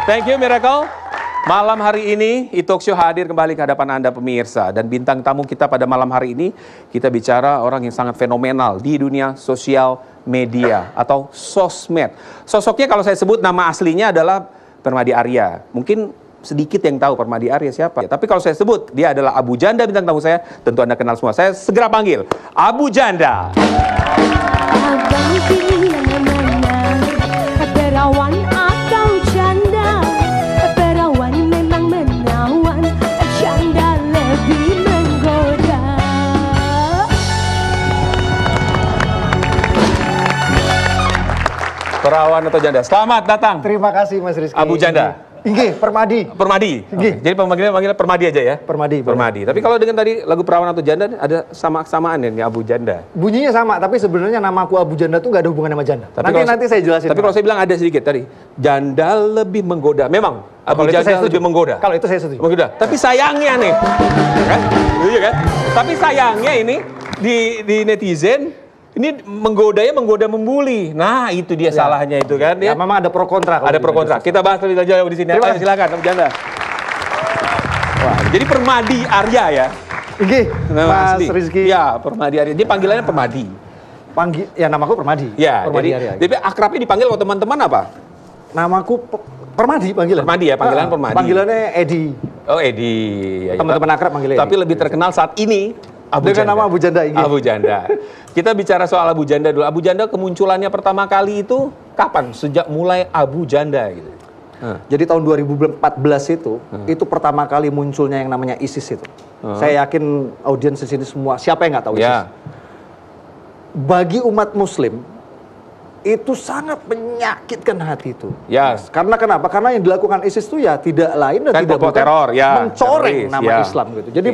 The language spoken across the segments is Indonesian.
Thank you, Miracle. Malam hari ini, e-talk show hadir kembali ke hadapan Anda pemirsa. Dan bintang tamu kita pada malam hari ini, kita bicara orang yang sangat fenomenal di dunia sosial media atau sosmed. Sosoknya kalau saya sebut nama aslinya adalah Permadi Arya. Mungkin sedikit yang tahu Permadi Arya siapa. Tapi kalau saya sebut, dia adalah Abu Janda, bintang tamu saya. Tentu Anda kenal semua. Saya segera panggil Abu Janda. Abang pilih yang mana, perawan atau janda? Perawan memang menawan, janda lebih menggoda. Perawan atau janda? Selamat datang. Terima kasih Mas Rizky. Abu Janda. Inggih, Permadi. Permadi. Inggih. Jadi pemanggilan Permadi aja ya? Permadi. Permadi. Tapi kalau dengan tadi lagu Perawan atau Janda ada kesamaan ya, Abu Janda. Bunyinya sama, tapi sebenarnya nama aku Abu Janda tuh nggak ada hubungan sama janda. Nanti saya jelasin. Tapi kalau saya bilang ada sedikit tadi, janda lebih menggoda. Memang Abu Janda lebih menggoda. Kalau itu saya setuju. Menggoda. Tapi sayangnya nih, kan? Iya kan? Tapi sayangnya ini di netizen ini menggoda membuli. Nah, itu dia salahnya itu kan ya. Memang ada pro kontra. Ada pro kontra. Kita bahas lebih jauh di sini. Ayo, silakan Abu Janda. Wah, jadi Permadi Arya ya. Inggih, Mas Rizky. Ya, Permadi Arya. Dia panggilannya Permadi. Ya namaku Permadi. Ya, Permadi Arya. Jadi akrabnya dipanggil sama teman-teman apa? Namaku Permadi panggilan. Permadi ya, panggilan Permadi. Panggilannya Edi. Oh, Edi. Ya, Teman-teman akrab panggilnya. Tapi lebih terkenal saat ini dengan nama Abu Janda. Abu Janda. Kita bicara soal Abu Janda dulu. Abu Janda kemunculannya pertama kali itu kapan? Sejak mulai Abu Janda gitu. Jadi tahun 2014 itu pertama kali munculnya yang namanya ISIS itu. Saya yakin audiens di sini semua siapa yang nggak tahu ISIS. Bagi umat Muslim itu sangat menyakitkan hati itu. Ya. Karena kenapa? Karena yang dilakukan ISIS itu ya tidak lain dan kan tidak bukan teror, ya, mencoreng teroris, nama Islam gitu. Jadi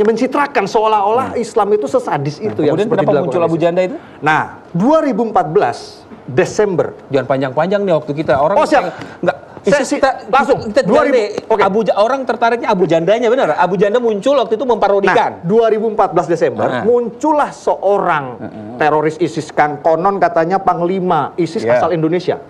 mencitrakan seolah-olah Islam itu sesadis itu yang kemudian seperti kenapa muncul Abu Janda itu? Nah, 2014 Desember. Jangan panjang-panjang nih waktu kita. Orang siap. Enggak. Kita 2000 orang tertariknya Abu Jandanya, benar? Abu Janda muncul waktu itu memparodikan. 2014 Desember muncullah seorang teroris ISIS kan konon katanya panglima ISIS asal Indonesia.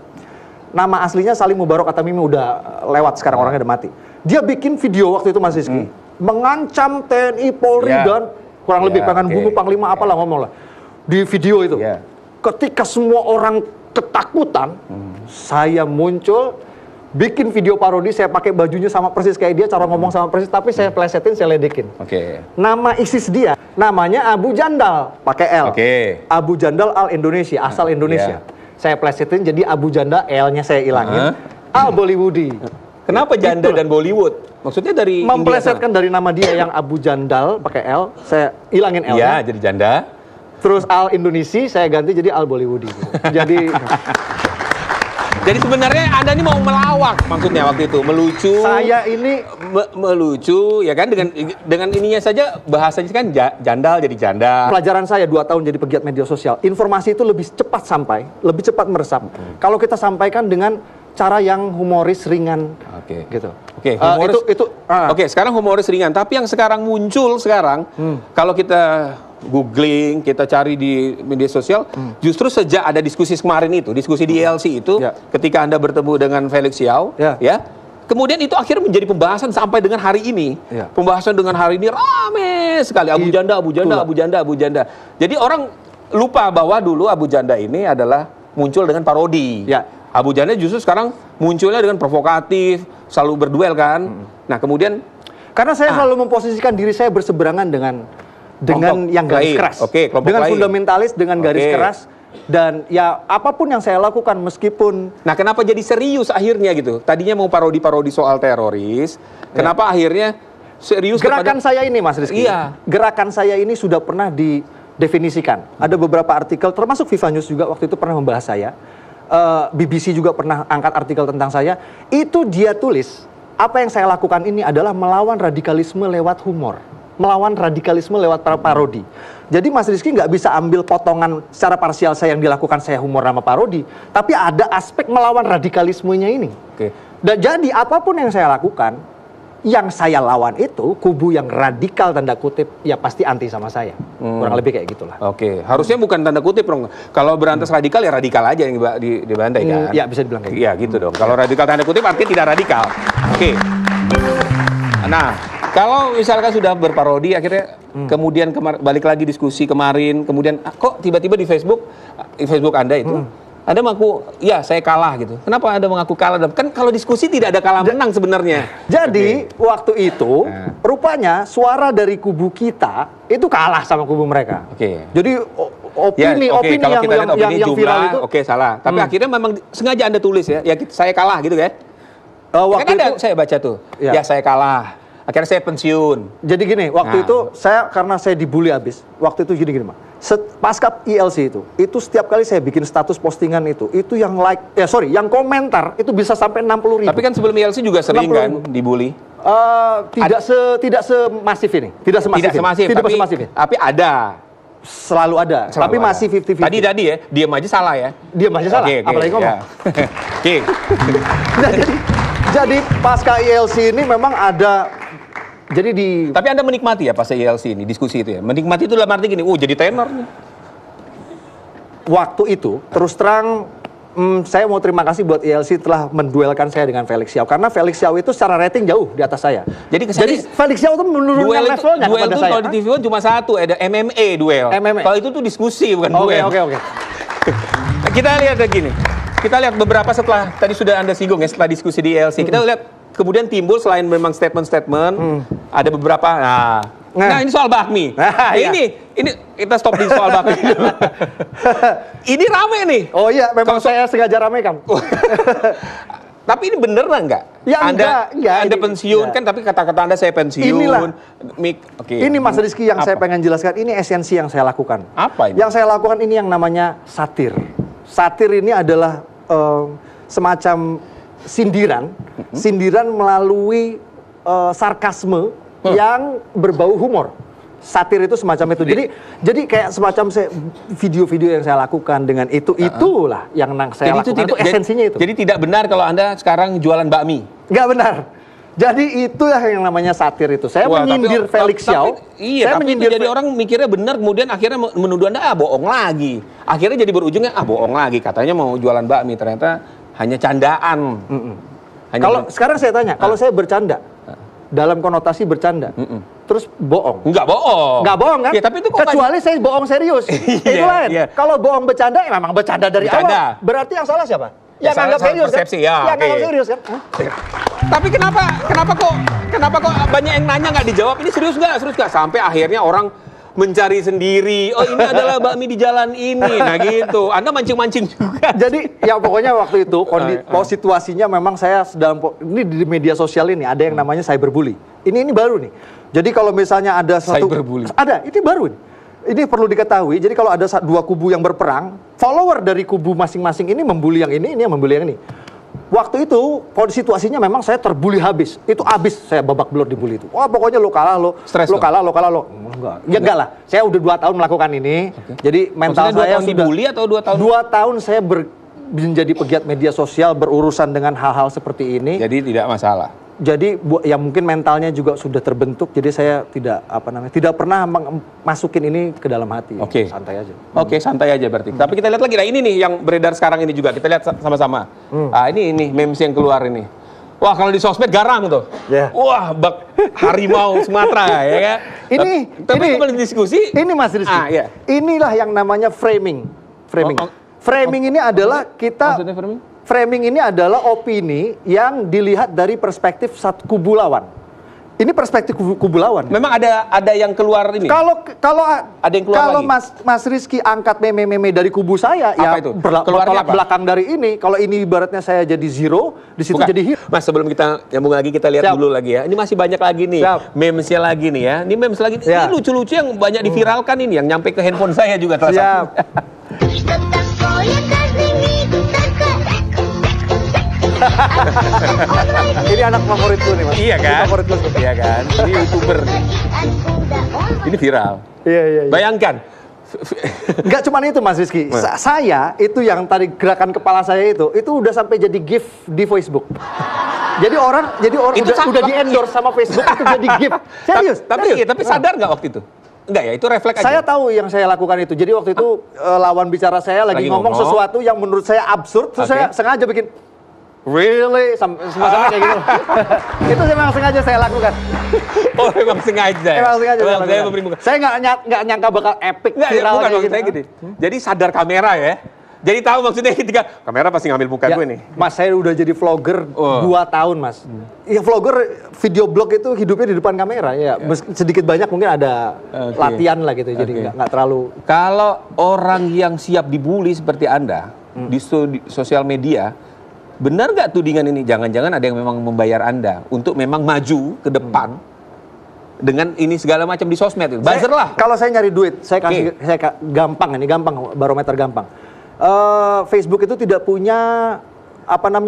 Nama aslinya Salim Mubarok Atamimi, udah lewat sekarang, orangnya udah mati. Dia bikin video waktu itu Mas Rizky, mengancam TNI, Polri dan kurang lebih pengen bunuh panglima apalah ngomong lah. Di video itu. Ketika semua orang ketakutan, saya muncul bikin video parodi, saya pakai bajunya sama persis kayak dia, cara ngomong sama persis, tapi saya plesetin, saya ledekin. Nama ISIS dia, namanya Abu Jandal, pakai L. Abu Jandal Al Indonesia, asal Indonesia. Saya plesetin, jadi Abu Janda, L-nya saya ilangin. Al Bollywoodi. Kenapa janda dan Bollywood? Maksudnya dari memplesetkan dari nama dia yang Abu Jandal, pakai L, saya ilangin L-nya. Iya, jadi janda. Terus Al Indonesia, saya ganti jadi Al Bollywoodi. Jadi sebenarnya Anda ini mau melawak maksudnya waktu itu, melucu. Saya ini melucu ya kan, dengan ininya saja bahasanya kan jandal jadi janda. Pelajaran saya 2 tahun jadi pegiat media sosial, informasi itu lebih cepat sampai, lebih cepat meresap. Kalau kita sampaikan dengan cara yang humoris ringan. Gitu. Oke, sekarang humoris ringan, tapi yang sekarang muncul kalau kita googling, kita cari di media sosial, justru sejak ada diskusi kemarin itu, diskusi di ILC itu, ketika Anda bertemu dengan Felix Yao, kemudian itu akhirnya menjadi pembahasan sampai dengan hari ini. Pembahasan dengan hari ini rame sekali, Abu Janda, Abu Janda, Abu Janda, Abu Janda. Jadi orang lupa bahwa dulu Abu Janda ini adalah muncul dengan parodi. Abu Janda justru sekarang munculnya dengan provokatif, selalu berduel kan. Nah kemudian, karena saya selalu memposisikan diri saya berseberangan dengan yang garis keras, dengan fundamentalis, dengan garis keras, dan ya apapun yang saya lakukan meskipun. Nah, kenapa jadi serius akhirnya gitu? Tadinya mau parodi-parodi soal teroris, kenapa akhirnya serius? Gerakan saya ini, Mas Rizky, gerakan saya ini sudah pernah didefinisikan. Ada beberapa artikel, termasuk Viva News juga waktu itu pernah membahas saya. BBC juga pernah angkat artikel tentang saya. Itu dia tulis, apa yang saya lakukan ini adalah melawan radikalisme lewat humor. Melawan radikalisme lewat parodi. Jadi Mas Rizky nggak bisa ambil potongan secara parsial saya yang dilakukan saya humor nama parodi, tapi ada aspek melawan radikalismenya ini. Dan jadi apapun yang saya lakukan, yang saya lawan itu kubu yang radikal tanda kutip, ya pasti anti sama saya. Kurang lebih kayak gitulah. Oke, harusnya bukan tanda kutip dong. Kalau berantas radikal ya radikal aja yang dibantai kan? Ya bisa dibilang kayak gitu. Iya gitu dong. Kalau radikal tanda kutip artinya tidak radikal. Oke. Nah, kalau misalkan sudah berparodi akhirnya kemudian balik lagi diskusi kemarin, kemudian kok tiba-tiba di Facebook Anda itu Anda mengaku, ya saya kalah gitu. Kenapa Anda mengaku kalah? Kan kalau diskusi tidak ada kalah menang sebenarnya. Jadi waktu itu rupanya suara dari kubu kita itu kalah sama kubu mereka. Oke. Jadi opini kalau kita lihat opini yang jumlah, viral itu. Oke, salah. Tapi akhirnya memang sengaja Anda tulis ya, saya kalah gitu ya. Waktu kan ada itu saya baca tuh, ya saya kalah. Akhirnya saya pensiun. Jadi gini, waktu itu karena saya dibully habis. Waktu itu gini Pak. Pasca ILC itu setiap kali saya bikin status postingan itu yang yang komentar itu bisa sampai 60.000. Tapi kan sebelum ILC juga sering kan dibully. Tidak semasif ini. Tidak semasif ini. Tapi ada. Selalu ada. Tapi masih 50-50. Tadi ya, diam aja salah ya. Diam aja salah, apalagi ngomong. Oke. Jadi pasca ILC ini memang ada. Tapi Anda menikmati ya pas ILC ini, diskusi itu ya? Menikmati itu dalam arti gini, jadi tenor nih. Waktu itu, terus terang, saya mau terima kasih buat ILC telah menduelkan saya dengan Felix Xiao. Karena Felix Xiao itu secara rating jauh di atas saya. Jadi Felix Xiao itu menurunkan levelnya duel kepada itu saya. Kalau di TV One cuma satu, ada MMA duel. Kalau itu tuh diskusi, bukan duel. Oke. Kita lihat begini. Kita lihat beberapa setelah, tadi sudah Anda singgung ya, setelah diskusi di ILC. Kita lihat kemudian timbul selain memang statement-statement, ada beberapa. Nah, ini soal bakmi. Ini kita stop di soal bakmi dulu. Ini rame nih. Oh iya, memang saya sengaja ramekan. Tapi ini bener nggak? Ya, Anda pensiun enggak. kan, tapi kata-kata Anda saya pensiun. Inilah. Okay. Ini Mas Rizky yang saya pengen jelaskan. Ini esensi yang saya lakukan. Apa ini? Yang saya lakukan ini yang namanya satir. Satir ini adalah semacam sindiran melalui sarkasme yang berbau humor. Satir itu semacam itu. Jadi kayak semacam video-video yang saya lakukan dengan itulah yang saya lakukan. Itu esensinya itu. Jadi tidak benar kalau Anda sekarang jualan bakmi. Nggak benar. Jadi itulah yang namanya satir itu. Saya menyindir Felix Xiao. Iya, tapi itu jadi orang mikirnya benar, kemudian akhirnya menuduh Anda bohong lagi. Akhirnya jadi berujungnya bohong lagi. Katanya mau jualan bakmi, ternyata hanya candaan. Kalau sekarang saya tanya, kalau saya bercanda, dalam konotasi bercanda, terus bohong. Enggak bohong. Enggak bohong kan? Ya, tapi itu kecuali saya bohong serius. Itu lain. Kalau bohong bercanda, ya memang bercanda dari awal. Berarti yang salah siapa? Yang anggap serius persepsi, kan? Yang anggap serius kan? Tapi kenapa kok banyak yang nanya nggak dijawab? Ini serius nggak? Sampai akhirnya orang mencari sendiri. Oh, ini adalah bakmi di jalan ini. Nah gitu. Anda mancing-mancing juga. Jadi ya pokoknya waktu itu situasinya memang saya ini di media sosial ini ada yang namanya cyberbully. Ini baru nih. Jadi kalau misalnya ada cyberbully. Ini baru nih. Ini perlu diketahui. Jadi kalau ada dua kubu yang berperang, follower dari kubu masing-masing ini membuli yang ini yang membuli yang ini. Waktu itu situasinya memang saya terbuli habis. Itu habis saya babak belur dibully itu. Wah, pokoknya lo kalah lo. Stres lo kalah. Enggak. Ya enggak lah. Saya udah 2 tahun melakukan ini. Okay. Jadi mental maksudnya 2 saya tahun dibully atau 2 tahun? 2 tahun saya menjadi pegiat media sosial berurusan dengan hal-hal seperti ini. Jadi tidak masalah. Jadi ya mungkin mentalnya juga sudah terbentuk. Jadi saya tidak pernah masukin ini ke dalam hati. Oke. Santai aja. Oke, santai aja berarti. Tapi kita lihat lagi. Nah, ini nih yang beredar sekarang ini juga. Kita lihat sama-sama. Ini memes yang keluar ini. Wah, kalau di sosmed garang tuh. Yeah. Wah, harimau Sumatera ya kan. Tapi kalau diskusi. Ini Mas Rizky. Iya. Inilah yang namanya framing. Framing ini adalah kita. Maksudnya framing? Framing ini adalah opini yang dilihat dari perspektif satu kubu lawan. Ini perspektif kubu lawan. Memang ada yang keluar ini. Kalau ada yang keluar kalau lagi. Mas Rizky angkat meme dari kubu saya, apa ya bertolak belakang dari ini. Kalau ini ibaratnya saya jadi zero, di situ jadi hero. Mas, sebelum kita nyambung lagi, kita lihat dulu lagi ya. Ini masih banyak lagi nih memesnya lagi nih ya. Ini memes lagi. Ini lucu-lucu yang banyak diviralkan ini, yang nyampe ke handphone saya juga. Siap. Ini anak favoritku nih, Mas. Iya kan? Favoritku. Iya kan? Ini YouTuber. Ini viral. Iya. Bayangkan. Enggak cuma itu, Mas Rizky. Saya itu yang tadi gerakan kepala saya itu udah sampai jadi GIF di Facebook. Jadi orang Itu udah di-endorse sama Facebook itu jadi gift. Serius. Tapi sadar nggak waktu itu? Enggak ya, itu refleks aja. Saya tahu yang saya lakukan itu. Jadi waktu itu lawan bicara saya lagi ngomong sesuatu yang menurut saya absurd, terus saya sengaja bikin really sama-sama kayak gitu. Itu memang sengaja saya lakukan. Oh, memang sengaja. Emang sengaja saya lakukan. Saya nggak nyangka bakal epic viral bukan kayak maksud saya gitu. Jadi sadar kamera ya. Jadi tahu maksudnya ketika kamera pasti ngambil muka gue nih. Mas, saya udah jadi vlogger 2 tahun, Mas. Ya vlogger video blog itu hidupnya di depan kamera ya. Sedikit banyak mungkin ada latihan lah gitu. Jadi nggak terlalu. Kalau orang yang siap dibully seperti Anda di sosial media, benar nggak tudingan ini? Jangan-jangan ada yang memang membayar Anda untuk memang maju ke depan dengan ini segala macam di sosmed itu. Buzzer lah. Kalau saya nyari duit, saya gampang, barometer gampang. Facebook itu tidak punya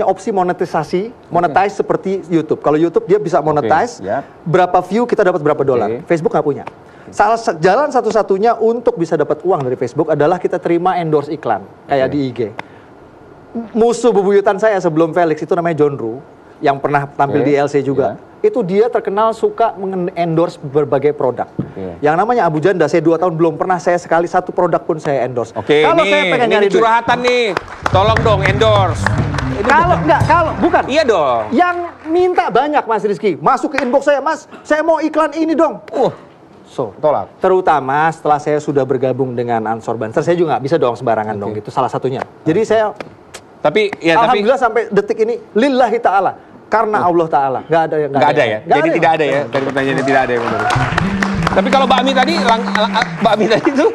opsi monetize seperti YouTube. Kalau YouTube dia bisa monetize, berapa view kita dapat berapa dolar. Facebook nggak punya. Jalan satu-satunya untuk bisa dapat uang dari Facebook adalah kita terima endorse iklan kayak di IG. Musuh bebuyutan saya sebelum Felix itu namanya John Ru, yang pernah tampil di LC juga. Itu dia terkenal suka endorse berbagai produk. Yang namanya Abu Janda, saya 2 tahun belum pernah saya sekali satu produk pun saya endorse. Kalau saya pengen nyari curhatan nih, tolong dong endorse. Bukan. Iya dong. Yang minta banyak Mas Rizky, masuk ke inbox saya, Mas, saya mau iklan ini dong. Tolak. Terutama setelah saya sudah bergabung dengan Ansor Banser, saya juga nggak bisa dong sembarangan dong, gitu salah satunya. Jadi saya alhamdulillah sampai detik ini lillahi ta'ala. Karena Allah Ta'ala. Nggak ada ya? Jadi tidak ada ya? Dari pertanyaannya tidak ada ya? Tapi kalau Mbak Ami tadi, itu,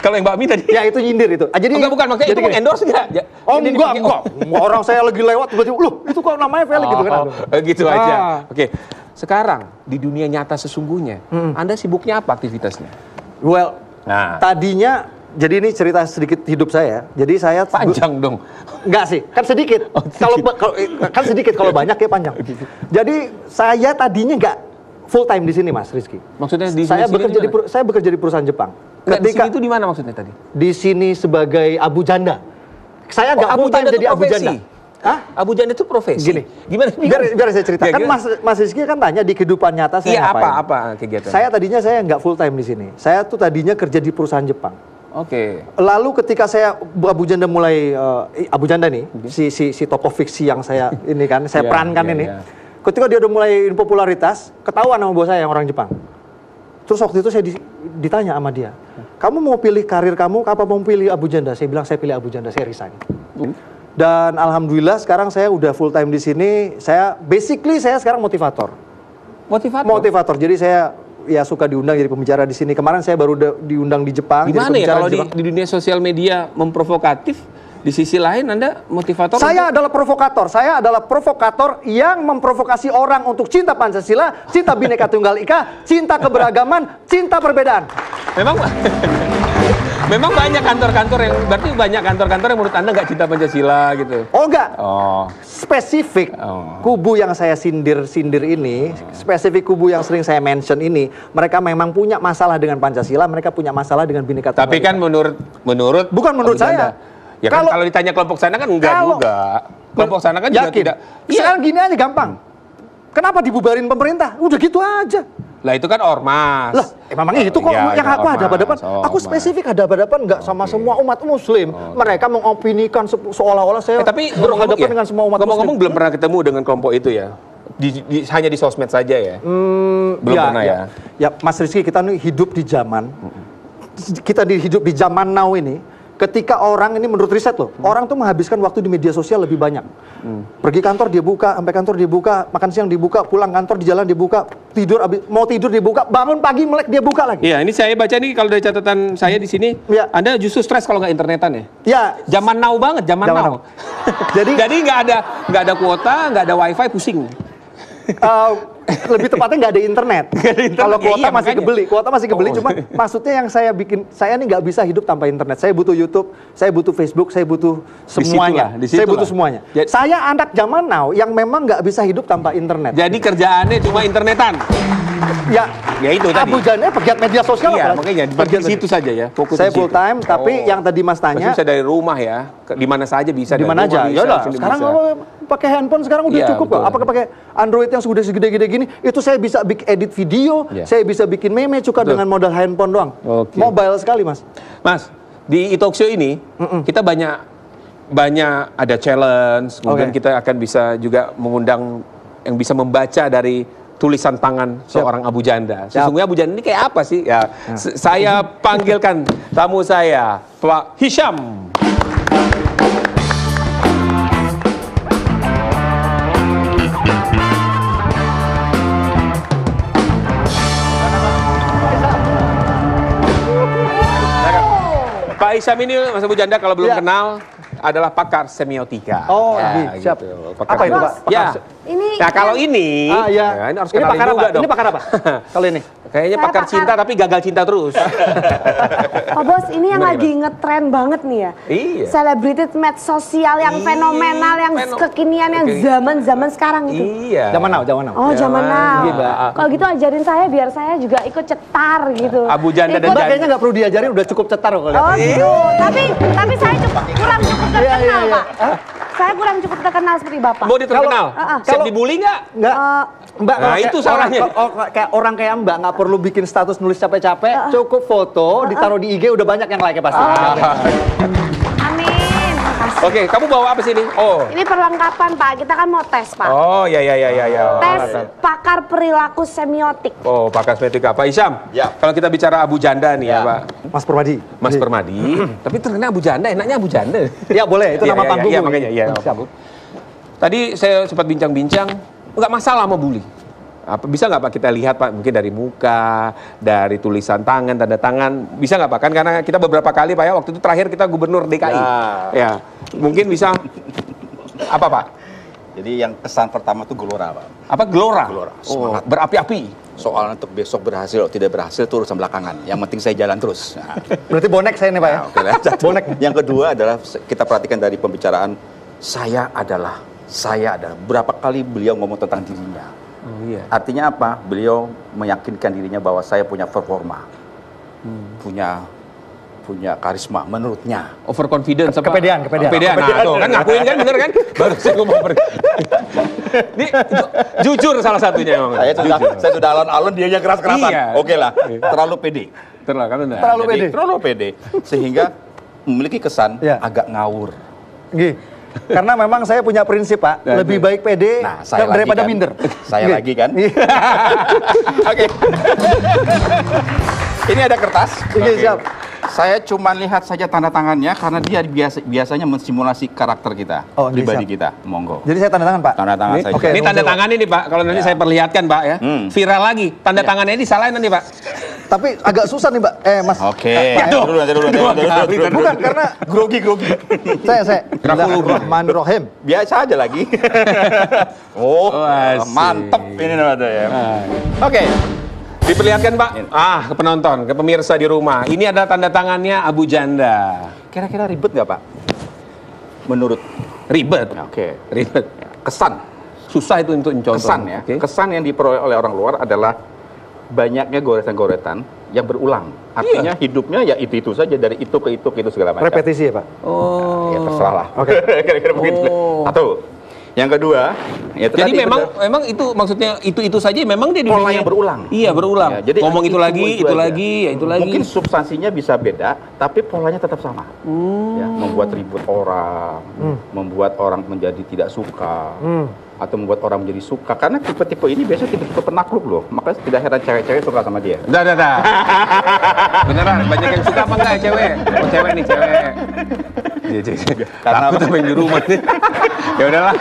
kalau yang Mbak Ami tadi... Ya itu nyindir itu. Jadi, bukan, maksudnya itu endorse nggak? Oh enggak. Orang saya lagi lewat, tiba-tiba, loh itu kok namanya Felix gitu kan? Gitu aja. Oke. Sekarang, di dunia nyata sesungguhnya, Anda sibuknya apa aktivitasnya? Well, tadinya... Jadi ini cerita sedikit hidup saya. Jadi saya panjang dong. Enggak sih, kan sedikit. Kalau banyak ya panjang. Jadi saya tadinya nggak full time di sini, Mas Rizky. Maksudnya di saya bekerja di perusahaan Jepang. Di sini itu di mana maksudnya tadi? Di sini sebagai Abu Janda. Saya nggak full time jadi Abu Janda. Hah? Abu Janda itu profesi. Gini, gimana? Biar saya cerita. Kan Mas Rizky kan tanya di kehidupan nyata saya ngapain. Apa kegiatan? Saya tadinya nggak full time di sini. Saya tuh tadinya kerja di perusahaan Jepang. Lalu ketika saya Abu Janda mulai Abu Janda nih, si tokoh fiksi yang saya ini kan saya perankan ini. Ketika dia udah mulai popularitas, ketahuan sama bos saya yang orang Jepang. Terus waktu itu saya ditanya sama dia, kamu mau pilih karir kamu, apa mau pilih Abu Janda? Saya bilang saya pilih Abu Janda, saya resign. Dan alhamdulillah sekarang saya udah full time di sini. Saya sekarang motivator. Jadi saya suka diundang jadi pembicara di sini. Kemarin saya baru diundang di Jepang. Gimana ya kalau di dunia sosial media memprovokatif, di sisi lain Anda motivator? Saya adalah provokator yang memprovokasi orang untuk cinta Pancasila, cinta Bhinneka Tunggal Ika, cinta keberagaman, cinta perbedaan. Memang banyak kantor-kantor yang menurut Anda nggak cinta Pancasila gitu. Enggak. Spesifik kubu yang saya sindir ini, spesifik kubu yang sering saya mention ini, mereka memang punya masalah dengan Pancasila, mereka punya masalah dengan Bhinneka Tunggal Ika. Tapi kan menurut bukan menurut saya. Ya kan kalau ditanya kelompok sana kan enggak juga. Kelompok sana kan juga tidak. Sekarang gini aja gampang. Kenapa dibubarin pemerintah? Udah gitu aja. Lah itu kan ormas. Lah, memang itu kok yang aku hadapan. Aku spesifik hadapan nggak sama semua umat muslim. Mereka mengopinikan seolah-olah saya berhadapan dengan semua umat muslim. Ngomong-ngomong belum pernah ketemu dengan kelompok itu ya? Hanya di sosmed saja ya? Belum pernah ya? Ya Mas Rizky, kita nih hidup di zaman, hidup di zaman now ini. Ketika orang ini menurut riset loh, orang tuh menghabiskan waktu di media sosial lebih banyak. Pergi kantor dia buka, sampai kantor dia buka, makan siang dibuka, pulang kantor di jalan dia buka, mau tidur dia buka, bangun pagi melek dia buka lagi. Iya, ini saya baca nih kalau dari catatan saya di sini, Anda justru stres kalau nggak internetan ya? Iya. Zaman now banget, zaman now. Jadi nggak ada kuota, nggak ada wifi, pusing. Lebih tepatnya nggak ada internet. Kalau kuota masih kebeli, cuma maksudnya yang saya ini nggak bisa hidup tanpa internet. Saya butuh YouTube, saya butuh Facebook, saya butuh semuanya. Saya butuh semuanya. Saya anak zaman now yang memang nggak bisa hidup tanpa internet. Jadi kerjaannya cuma internetan. Ya itu tadi. Abu Janda pegiat media sosial. Iya, apalagi? makanya di situ saja ya. Fokus Saya di situ. full time, tapi yang tadi Mas tanya, bisa dari rumah ya, di mana saja bisa. di mana aja. Ya udah, sekarang kalau pakai handphone sekarang udah Iya, cukup kok. betul. Apakah pakai Android yang sudah segede-gede gini, itu saya bisa edit video, Iya. saya bisa bikin meme cukup Betul. dengan modal handphone doang. Oke. Mobile sekali, Mas. Mas, di e-talkshow ini kita banyak ada challenge, kemudian Oke. kita akan bisa juga mengundang yang bisa membaca dari tulisan tangan seorang Abu Janda. Sesungguhnya Abu Janda ini kayak apa sih? Ya, saya panggilkan tamu saya, Pak Hisham. Pak Hisham ini Mas Abu Janda kalau belum Ya. kenal adalah pakar semiotika. Oh, Ya, siap. gitu. Apa itu, Pak? Ya. Ini Nah, kalau ini, Ya. ini harus Ini kenalin pakar juga apa? dong. Ini pakar apa? Kalau ini. Kayaknya Saya pakar pakar- cinta tapi gagal cinta terus. Pak Bos, ini yang Gimana, lagi ngetren banget nih ya. Iya. Celebrity match sosial yang Iya, fenomenal, yang kekinian, yang zaman-zaman sekarang itu. Iya. Zaman now, zaman now. Oh, zaman now. Gila. Kalau gitu ajarin saya biar saya juga ikut cetar gitu. Abu Janda dan Ikut- Mbak kayaknya nggak perlu diajarin, udah cukup cetar kok. Oh gitu. Tapi saya kurang cukup terkenal, Iya. Pak. Saya kurang cukup terkenal seperti Bapak. Mau terkenal? Kalau- Siap dibully nggak? Nggak. Mbak, Nah, kalau itu kayak salahnya. kayak orang kayak Mbak nggak perlu bikin status nulis capek-capek, cukup foto, ditaruh di IG udah banyak yang like pasti. Amin. Makasih. Oke, kamu bawa apa sih ini? Oh. Ini perlengkapan, Pak. Kita kan mau tes, Pak. Oh, ya. Tes pakar perilaku semiotik. Oh, pakar semiotika. Pak Hisham, Ya. kalau kita bicara Abu Janda nih ya, Pak. Mas Permadi. Mas Permadi, tapi terkenal Abu Janda, enaknya Abu Janda. Ya boleh, itu Iya, nama iya, panggung. iya, makanya, iya. Siap. Tadi saya sempat bincang-bincang, nggak masalah mau bully. Bisa nggak Pak kita lihat Pak, mungkin dari muka, dari tulisan tangan, tanda tangan, bisa nggak Pak? Kan karena kita beberapa kali Pak ya, waktu itu terakhir kita gubernur DKI. Ya, mungkin bisa, apa Pak? Jadi yang kesan pertama tuh gelora, Pak. Apa gelora? Gelora, Oh, semangat. berapi-api. Soalnya untuk besok berhasil atau tidak berhasil itu urusan belakangan. Yang penting saya jalan terus. Nah, Berarti bonek saya nih Pak ya. oke lah. Bonek. Yang kedua adalah kita perhatikan dari pembicaraan saya adalah. Berapa kali beliau ngomong tentang dirinya. Oh, iya. Artinya apa? Beliau meyakinkan dirinya bahwa saya punya performa. Punya karisma menurutnya. Overconfidence apa? Kepedean. Nah, tuh kan ngakuin kan, bener kan? Baru saya ngomong Ini jujur salah satunya emang. Saya sudah alon-alon, dia yang keras-kerasan. Iya. Oke lah, terlalu pede. Terlalu Jadi, pede. terlalu pede. Sehingga memiliki kesan Ya. agak ngawur. Gih. Karena memang saya punya prinsip Pak, Ya, lebih baik pede Nah, saya daripada lagi kan. minder. Saya Gih. lagi kan. Iya. Oke. Ini ada kertas. Oke, siap. Saya cuma lihat saja tanda tangannya karena dia biasanya mensimulasi karakter kita, Oh, oke, pribadi siap. kita. Monggo. Jadi saya tanda tangan Pak. Tanda tangan Ini, saja. oke. ini tanda tangan ini Pak, kalau nanti Ya. saya perlihatkan Pak ya, viral lagi. Tanda tangannya ini disalahin nanti Pak. Tapi agak susah nih Pak. Mas. Oke. Pak, Nanti dulu. Bukan karena grogi. saya. Bismillahirrahmanirrahim. Biasa aja lagi. Oh, Asik. mantep ini namanya ya. Oke. Diperlihatkan Pak, ke penonton, ke pemirsa di rumah. Ini adalah tanda tangannya Abu Janda. Kira-kira ribet nggak Pak? Menurut Ribet. Oke. Ribet. Kesan. Susah itu untuk contoh. Kesan ya. Oke. Kesan yang diperoleh oleh orang luar adalah banyaknya goresan-goresan yang berulang. Artinya hidupnya ya itu saja, dari itu ke itu segala macam. Repetisi ya Pak. Oh. Ya terserah lah. Oke. Kira-kira begitu. Oh. Satu. Yang kedua, ya itu Jadi tadi memang itu maksudnya itu saja memang dia di pola dunia- yang berulang. Iya, berulang. Ya, jadi ngomong itu lagi, itu aja. lagi, ya itu lagi. Mungkin substansinya bisa beda, tapi polanya tetap sama. Ya, membuat ribut orang, membuat orang menjadi tidak suka, atau membuat orang menjadi suka. Karena tipe-tipe ini biasanya tipe-tipe penakluk loh. Makanya tidak heran cewek-cewek suka sama dia. Dah. Beneran, banyak yang suka apa enggak ya cewek? Oh, cewek nih, cewek. Iya, cewek. Karena Takut sampai di rumah nih. Ya udahlah.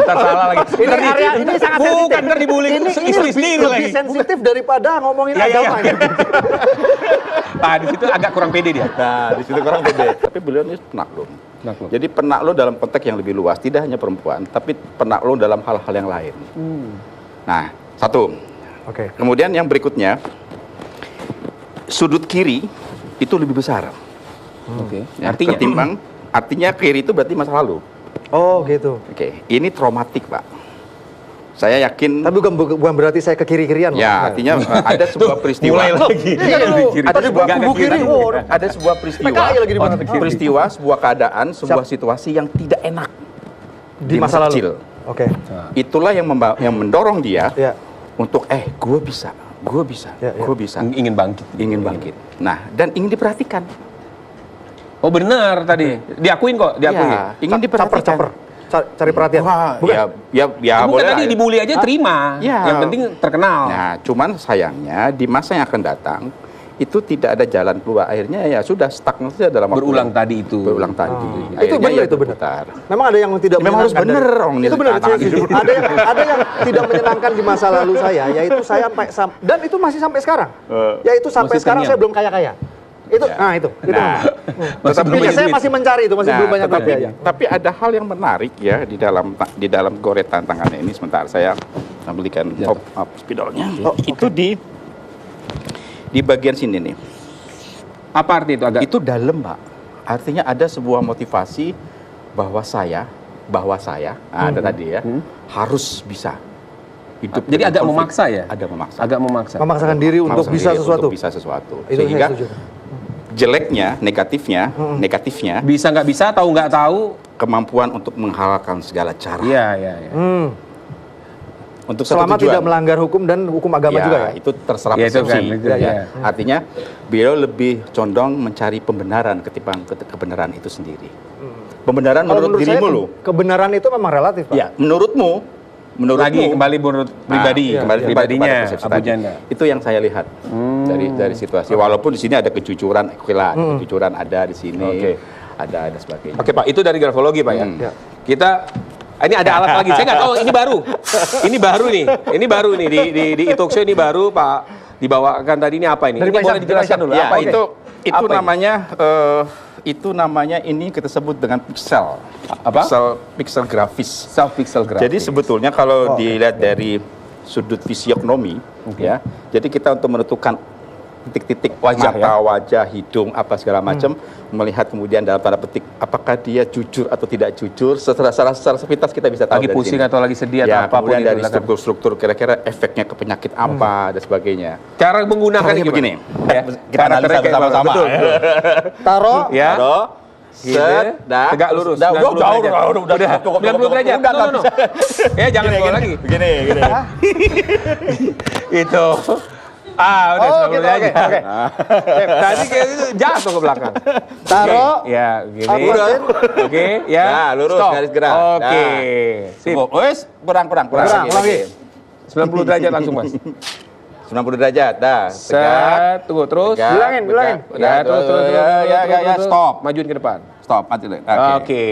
Ntar salah lagi. Ini sangat sensitif. Bukan, ntar dibully istri sendiri lagi. lebih sensitif daripada ngomongin Ya, agama. ya. Nah, di situ agak kurang pede dia. Nah, di situ kurang beda. Tapi beliau ini penakluk. Penakluk. Jadi penakluk dalam konteks yang lebih luas, tidak hanya perempuan, tapi penakluk dalam hal-hal yang lain. Nah, satu. Oke. Kemudian yang berikutnya, sudut kiri itu lebih besar. Oke. Ya, Artinya artinya kiri itu berarti masa lalu. Oh gitu. Oke, ini traumatik, Pak. Saya yakin. Tapi bukan berarti saya ke kiri-kirian. Ya, artinya ada sebuah peristiwa. Mulai lagi. Ada sebuah peristiwa. PKI lagi di mana? Peristiwa, sebuah keadaan, sebuah situasi yang tidak enak Di masa lalu. kecil. Oke. Itulah yang mendorong dia Ya. untuk gue bisa, Ya, ya. gue bisa, Ingin bangkit. ingin bangkit. Nah, dan ingin diperhatikan. Oh benar tadi. Diakuin kok, diakuin. Ya, ingin diperhatikan. Caper. Cari perhatian. Wah, Bukan. ya Bukan boleh. tadi lah. dibully aja terima. Ya. Yang penting terkenal. Nah, cuman sayangnya di masa yang akan datang itu tidak ada jalan keluar. Akhirnya ya sudah stuck saja dalam waktu Berulang yang- tadi itu. Berulang tadi. Itu benar, itu benar. berputar. Memang ada yang tidak Memang harus menyenangkan bener dari- dong, Itu ini benar. tantangan saya setuju. hidup. Ada yang tidak menyenangkan di masa lalu saya, yaitu saya dan itu masih sampai sekarang. Yaitu sampai Masih sekarang terngiang. saya belum kaya-kaya. Itu, Ya. itu. Nah, Masih belum Tapi banyak saya duit. masih mencari itu, masih belum banyak tetapi, duit. tapi ada hal yang menarik ya di dalam goret tantangannya ini. Sebentar saya belikan spidolnya. Itu di bagian sini nih. Apa arti itu agak? Itu dalam, Pak. Artinya ada sebuah motivasi bahwa saya ada tadi ya, harus bisa hidup. Jadi dengan agak konflik. memaksa ya? Ada memaksa. Agak memaksa. Memaksakan diri untuk Memaksakan bisa diri sesuatu. Untuk bisa sesuatu. Itu saya Sehingga setuju. jeleknya, negatifnya Bisa nggak bisa, tahu nggak tahu. kemampuan untuk menghalalkan segala cara Iya, iya, iya. untuk satu Selama tujuan. tidak melanggar hukum dan hukum agama Ya, juga ya. itu terserah Ya, itu persepsi. kan, itu, Ya. ya. Artinya beliau lebih condong mencari pembenaran ketimbang kebenaran itu sendiri. Pembenaran Kalau menurut saya dirimu loh. kebenaran itu memang relatif, Pak. Ya, menurutmu Lagi kembali menurut pribadi, kembali pribadinya pada persepsi Abu tadi. Janda. Itu yang saya lihat dari situasi. Walaupun di sini ada kejujuran, oke lah, kejujuran ada di sini, Oke. ada sebagainya. Oke Pak, itu dari grafologi Pak ya. Ya. Kita ini ada alat lagi. Saya nggak tahu ini baru. Ini baru nih. Ini baru nih di e-talkshow ini baru Pak. Dibawakan tadi ini apa ini? Dari Ini Pak boleh Isyam, dijelaskan dari dulu. Pak Ya, Apa ini? itu Apa ini? namanya ini kita sebut dengan pixel. Apa? Pixel grafis. Self pixel graphics. Jadi sebetulnya kalau dilihat dari sudut fisiognomi, ya, jadi kita untuk menentukan titik-titik Wajah, mata, wajah, hidung, apa segala macam, melihat kemudian dalam tanda petik apakah dia jujur atau tidak jujur, secara sepintas kita bisa tahu lagi dari pusing sini. atau lagi sedih Ya, atau apapun kemudian itu, dari silakan. struktur-struktur kira-kira efeknya ke penyakit apa dan sebagainya. Cara menggunakannya Caranya gimana? begini. Ya. Kita analisa Karakternya kayak bersama-sama. betul. Taruh Ya. Taruh, Gitu. set, dah, Tegak lurus. dah, 90 derajat. udah, cukup, 90 derajat. udah, No. Ya jangan Gini, bawa gini, lagi. Begini. Itu. Udah Oh, 90 gitu, derajat. oke. Tadi kayak gitu jatuh ke belakang. Taruh. Oke, ya, gini. Udah. Oke, ya. Nah, lurus, Stop. garis gerak. Oke. Sip. Cukup. Wes, kurang. Kurang, lagi. 90 derajat langsung, Mas. 90 derajat, dah. Set, tunggu terus. Tegak, Bilangin. Udah, Ya, terus. Ya, stop. Majuin ke depan. Stop, mati dulu. Oke.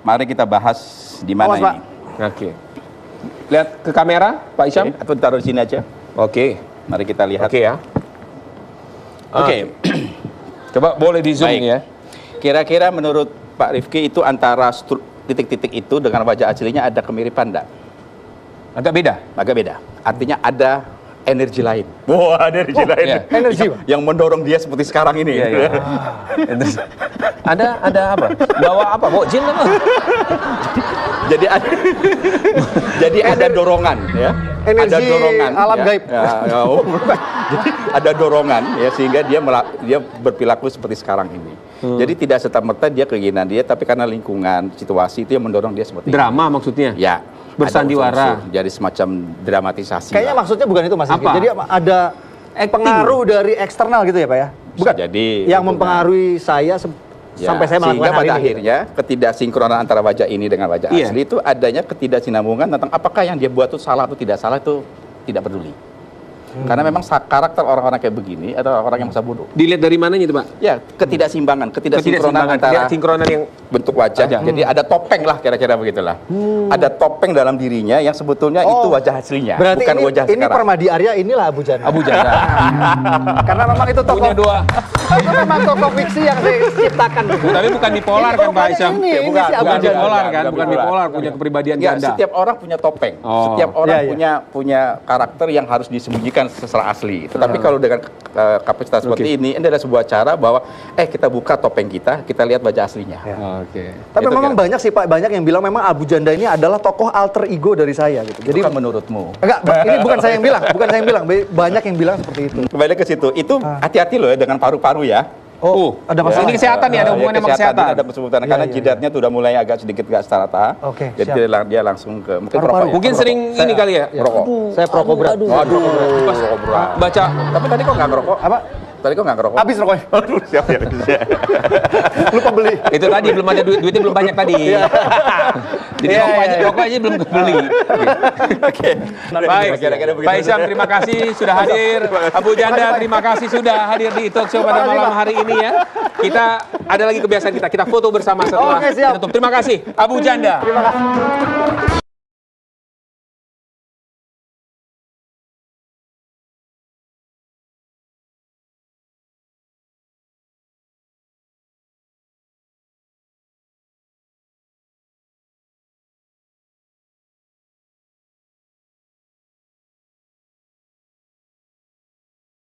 Mari kita bahas di mana Awas, Pak. ini. Oke. Lihat ke kamera, Pak Isyam. Oke, atau taruh di sini aja. Oke. Mari kita lihat. Oke ya. Oke. Coba boleh di zoom Baik. ya. Kira-kira menurut Pak Rifki itu antara titik-titik itu dengan wajah aslinya ada kemiripan enggak? Agak beda. Agak beda. Artinya ada energi lain. Wah, ada energi lain. iya. Energi, Pak. yang mendorong dia seperti sekarang ini. Iya, iya. Ada apa? Bawa apa? Bawa jin apa? Jadi ada, jadi ada dorongan ya. Energi ada dorongan alam ya. gaib. Jadi ada dorongan ya sehingga dia berperilaku seperti sekarang ini. Jadi tidak serta-merta dia keinginan dia tapi karena lingkungan, situasi itu yang mendorong dia seperti Drama maksudnya. ini. Ya. Bersandiwara. ada unsur-unsur, jadi semacam dramatisasi. Kayaknya lah. maksudnya bukan itu, Mas. Apa? Jadi ada pengaruh dari eksternal gitu ya, Pak ya? Bukan. Jadi Yang itu, mempengaruhi saya Ya, sampai saya melakukan sehingga hal pada ini. akhirnya ketidaksinkronan antara wajah ini dengan wajah Iya. asli itu adanya ketidaksinambungan tentang apakah yang dia buat itu salah atau tidak salah itu tidak peduli. Karena memang karakter orang-orang kayak begini adalah orang yang masa bodoh. Dilihat dari mananya itu, Pak? Ya, ketidaksinkronan antara sinkronan yang bentuk wajah. Wajah. Jadi ada topeng lah kira-kira begitulah. Ada topeng dalam dirinya yang sebetulnya itu wajah aslinya, Berarti bukan ini, wajah ini sekarang. Permadi Arya, inilah Abu Janda. Abu Janda. Karena memang itu tokoh, Punya dua. itu memang tokoh fiksi yang saya ciptakan. Tapi bukan bipolar kan, Pak Isyam? Ini si Abu Bukan Janda. bipolar kan? Bukan Bukan bipolar, punya kepribadian Ya, ganda. setiap orang punya topeng. Oh. Setiap orang Iya, iya. punya karakter yang harus disembunyikan secara asli. Tetapi kalau dengan kapasitas seperti ini adalah sebuah cara bahwa kita buka topeng kita lihat wajah aslinya. Oh, Oke. Tapi Itu memang kira- banyak sih Pak, banyak yang bilang memang Abu Janda ini adalah tokoh alter ego dari saya gitu. Jadi Jadi menurutmu. enggak, ini bukan saya yang bilang, bukan saya yang bilang, banyak yang bilang seperti itu. Kembali ke situ. Itu hati-hati loh ya dengan paru-paru ya. Oh, ada masalah. Ini kesehatan ya, ada hubungannya sama kesehatan. Ada kesebutan Iya, karena iya, jidatnya tuh udah mulai agak sedikit gak starata. Oke, Jadi siap. dia langsung ke mungkin Paru-paru. perokok ya. Mungkin sering ini kali ya, Merokok. Saya perokok berat. Waduh, rokok berat. baca. Tapi tadi kok nggak ngerokok? Apa? Tadi kok nggak ngerokok? Habis rokoknya. Aduh, siap ya. Lupa beli. Itu tadi belum ada duitnya belum banyak tadi. Jadi Iya, rokok aja, iya. rokok aja belum kebeli. Oke. Baik, Kira-kira begitu. Pak Isyam terima kasih sudah hadir. Abu Janda terima kasih sudah hadir di Talk Show pada malam hari ini ya. Kita ada lagi kebiasaan kita foto bersama setelah Oke, siap. ditutup. Terima kasih Abu Janda. Terima kasih.